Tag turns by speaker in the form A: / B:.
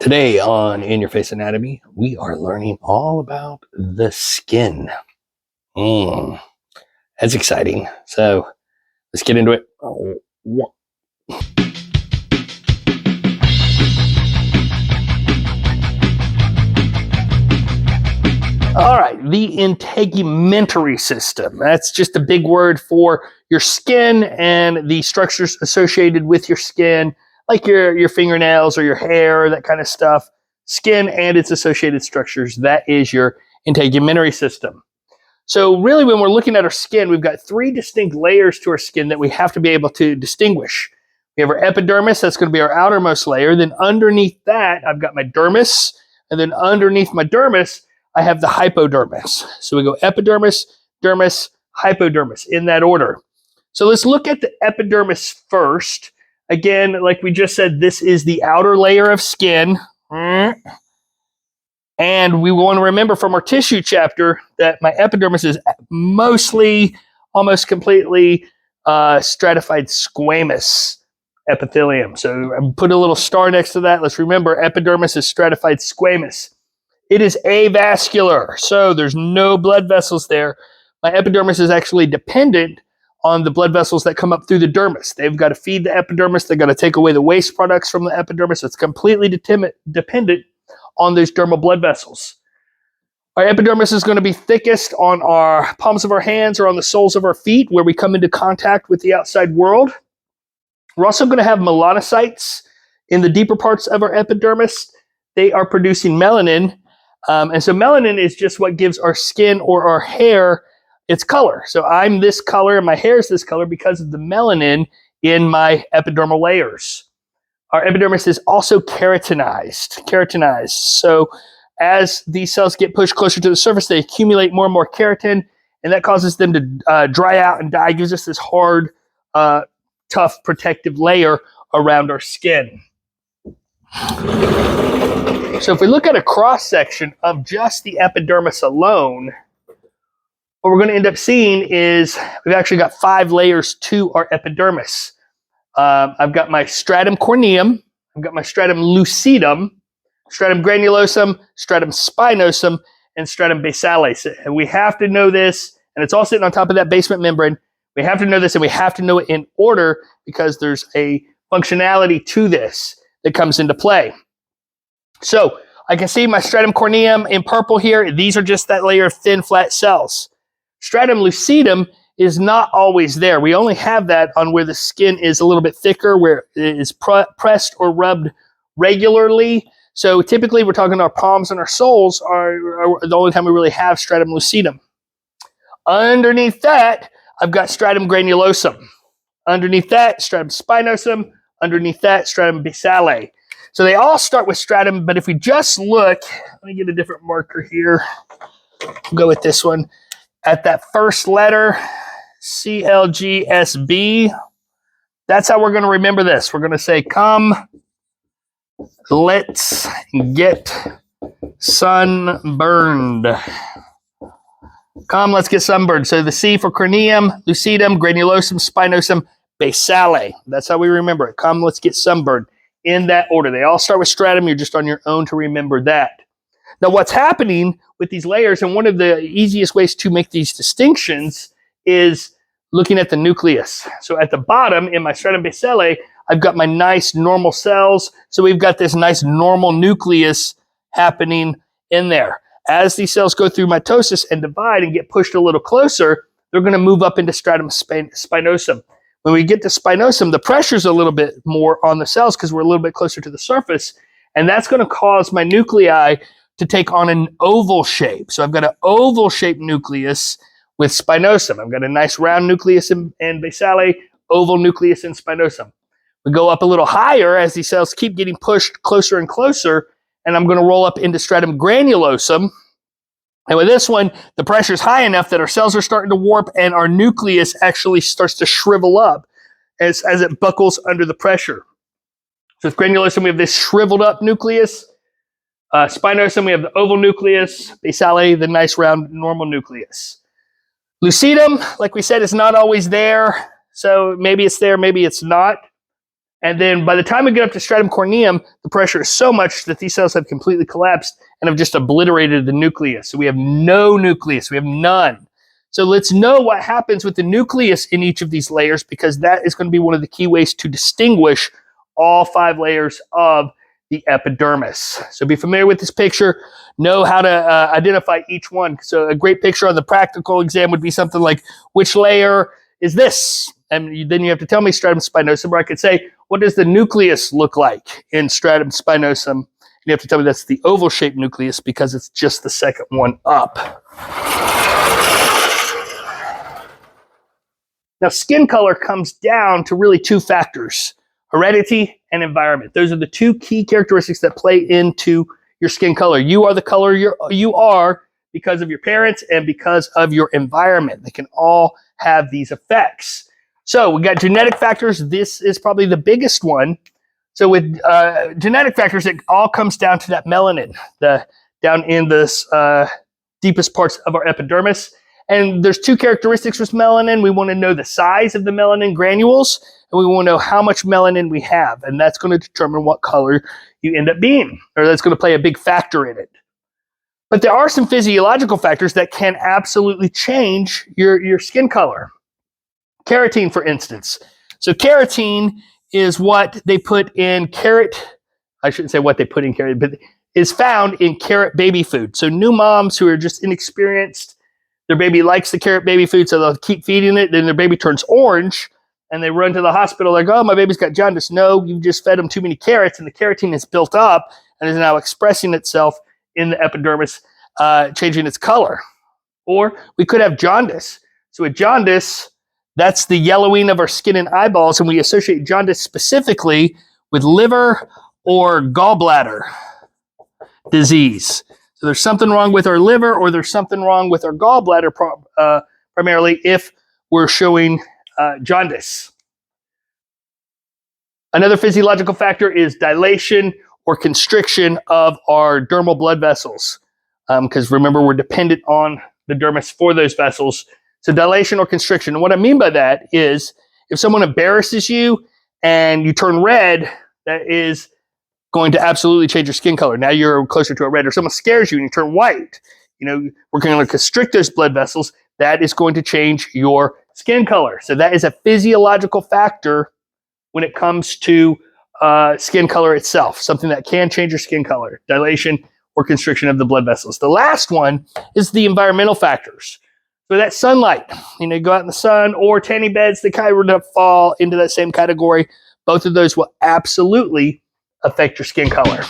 A: Today on In Your Face Anatomy, we are learning all about the skin. That's exciting. So let's get into it. All right, the integumentary system. That's just a big word for your skin and the structures associated with your skin, like your fingernails or your hair, that kind of stuff. Skin and its associated structures. That is your integumentary system. So really, when we're looking at our skin, we've got three distinct layers to our skin that we have to be able to distinguish. We have our epidermis, that's going to be our outermost layer. Then underneath that, I've got my dermis. And then underneath my dermis, I have the hypodermis. So we go epidermis, dermis, hypodermis in that order. So let's look at the epidermis first. Again, like we just said, this is the outer layer of skin. And we want to remember from our tissue chapter that my epidermis is mostly, almost completely stratified squamous epithelium. So I put a little star next to that. Let's remember epidermis is stratified squamous. It is avascular, so there's no blood vessels there. My epidermis is actually dependent on the blood vessels that come up through the dermis. They've got to feed the epidermis. They've got to take away the waste products from the epidermis. It's completely dependent on those dermal blood vessels. Our epidermis is going to be thickest on our palms of our hands or on the soles of our feet where we come into contact with the outside world. We're also going to have melanocytes in the deeper parts of our epidermis. They are producing melanin. And so melanin is just what gives our skin or our hair its color. So I'm this color and my hair is this color because of the melanin in my epidermal layers. Our epidermis is also keratinized. So as these cells get pushed closer to the surface, they accumulate more and more keratin, and that causes them to dry out and die. It gives us this hard, tough protective layer around our skin. So if we look at a cross-section of just the epidermis alone, what we're going to end up seeing is we've actually got 5 layers to our epidermis. I've got my stratum corneum, I've got my stratum lucidum, stratum granulosum, stratum spinosum, and stratum basale. And we have to know this, and it's all sitting on top of that basement membrane. We have to know this, and we have to know it in order because there's a functionality to this that comes into play. So I can see my stratum corneum in purple here. These are just that layer of thin, flat cells. Stratum lucidum is not always there. We only have that on where the skin is a little bit thicker, where it is pressed or rubbed regularly. So typically we're talking our palms and our soles are the only time we really have stratum lucidum. Underneath that, I've got stratum granulosum. Underneath that, stratum spinosum. Underneath that, stratum basale. So they all start with stratum, but if we just look, let me get a different marker here. We'll go with this one. At that first letter, CLGSB, that's how we're going to remember this. We're going to say, come, let's get sunburned. Come, let's get sunburned. So the C for corneum, lucidum, granulosum, spinosum, basale. That's how we remember it. Come, let's get sunburned. In that order. They all start with stratum. You're just on your own to remember that. Now, what's happening with these layers, and one of the easiest ways to make these distinctions is looking at the nucleus. So at the bottom in my stratum basale, I've got my nice normal cells. So we've got this nice normal nucleus happening in there. As these cells go through mitosis and divide and get pushed a little closer, they're going to move up into stratum spinosum. When we get to spinosum, the pressure's a little bit more on the cells because we're a little bit closer to the surface, and that's going to cause my nuclei to take on an oval shape. So I've got an oval-shaped nucleus with spinosum. I've got a nice round nucleus in basale, oval nucleus in spinosum. We go up a little higher as these cells keep getting pushed closer and closer, and I'm going to roll up into stratum granulosum. And with this one, the pressure is high enough that our cells are starting to warp and our nucleus actually starts to shrivel up as it buckles under the pressure. So with granulosum, we have this shriveled up nucleus. Spinosum, we have the oval nucleus. Basale, the nice round normal nucleus. Lucidum, like we said, is not always there. So maybe it's there, maybe it's not. And then by the time we get up to stratum corneum, the pressure is so much that these cells have completely collapsed and have just obliterated the nucleus. So we have no nucleus, we have none. So let's know what happens with the nucleus in each of these layers, because that is going to be one of the key ways to distinguish all 5 layers of the epidermis. So be familiar with this picture, know how to identify each one. So a great picture on the practical exam would be something like, which layer is this? And then you have to tell me stratum spinosum, or I could say, what does the nucleus look like in stratum spinosum? And you have to tell me that's the oval-shaped nucleus because it's just the second one up. Now, skin color comes down to really 2 factors, heredity and environment. Those are the 2 key characteristics that play into your skin color. You are the color you are because of your parents and because of your environment. They can all have these effects. So we got genetic factors. This is probably the biggest one. So with genetic factors, it all comes down to that melanin, down in the deepest parts of our epidermis. And there's 2 characteristics with melanin. We want to know the size of the melanin granules, and we want to know how much melanin we have. And that's going to determine what color you end up being, or that's going to play a big factor in it. But there are some physiological factors that can absolutely change your skin color. Carotene, for instance. So carotene is what they put in carrot. I shouldn't say what they put in carrot, but is found in carrot baby food. So new moms who are just inexperienced, their baby likes the carrot baby food, so they'll keep feeding it. Then their baby turns orange, and they run to the hospital like, oh, my baby's got jaundice. No, you just fed them too many carrots, and the carotene is built up and is now expressing itself in the epidermis, changing its color. Or we could have jaundice. So with jaundice, that's the yellowing of our skin and eyeballs, and we associate jaundice specifically with liver or gallbladder disease. So there's something wrong with our liver, or there's something wrong with our gallbladder, primarily if we're showing jaundice. Another physiological factor is dilation or constriction of our dermal blood vessels, because remember, we're dependent on the dermis for those vessels. So dilation or constriction. And what I mean by that is if someone embarrasses you and you turn red, that is going to absolutely change your skin color. Now you're closer to a red. Or someone scares you and you turn white. We're going to constrict those blood vessels. That is going to change your skin color. So that is a physiological factor when it comes to skin color itself, something that can change your skin color, dilation or constriction of the blood vessels. The last one is the environmental factors. So that sunlight, you go out in the sun, or tanning beds, they kind of fall into that same category. Both of those will absolutely affect your skin color.